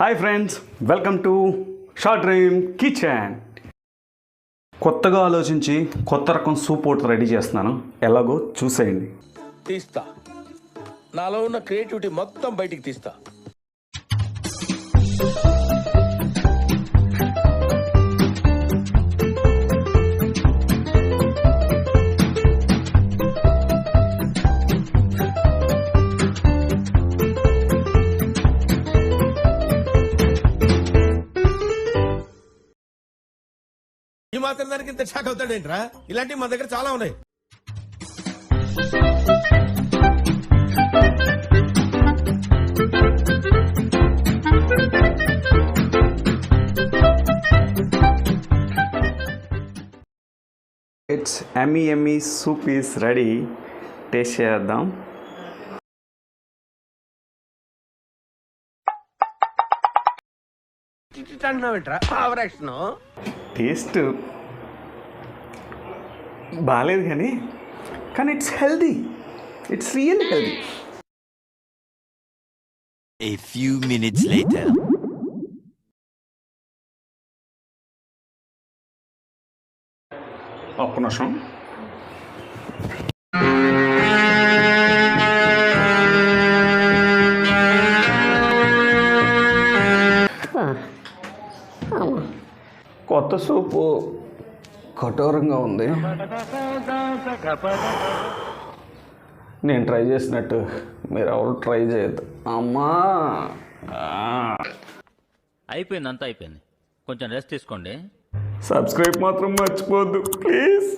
Hi friends, welcome to short dream kitchen. కొత్తగా ఆలోచించి కొత్త రకం సూప్ ఒకటి రెడీ చేస్తున్నాను. ఎలాగో చూసేయండి. తీస్తా, నాలో ఉన్న క్రియేటివిటీ మొత్తం బయటికి తీస్తా. ఈ మాత్రం దానికి ఇంత షాక్ అవుతాడేంట్రా? ఇలాంటివి మా దగ్గర చాలా ఉన్నాయి. It's Emmy soup is ready. Taste చేద్దాం. టేస్ట్ బాగాలేదు కానీ it's healthy. It's real healthy. A few minutes later. ఒక్క నిమిషం. కొత్త సూపు కఠోరంగా ఉంది. నేను ట్రై చేసినట్టు మీరు ఎవరు ట్రై చేయొద్దు. అమ్మా, అయిపోయింది, అంతా అయిపోయింది. కొంచెం రెస్ట్ తీసుకోండి. సబ్స్క్రైబ్ మాత్రం మర్చిపోవద్దు ప్లీజ్.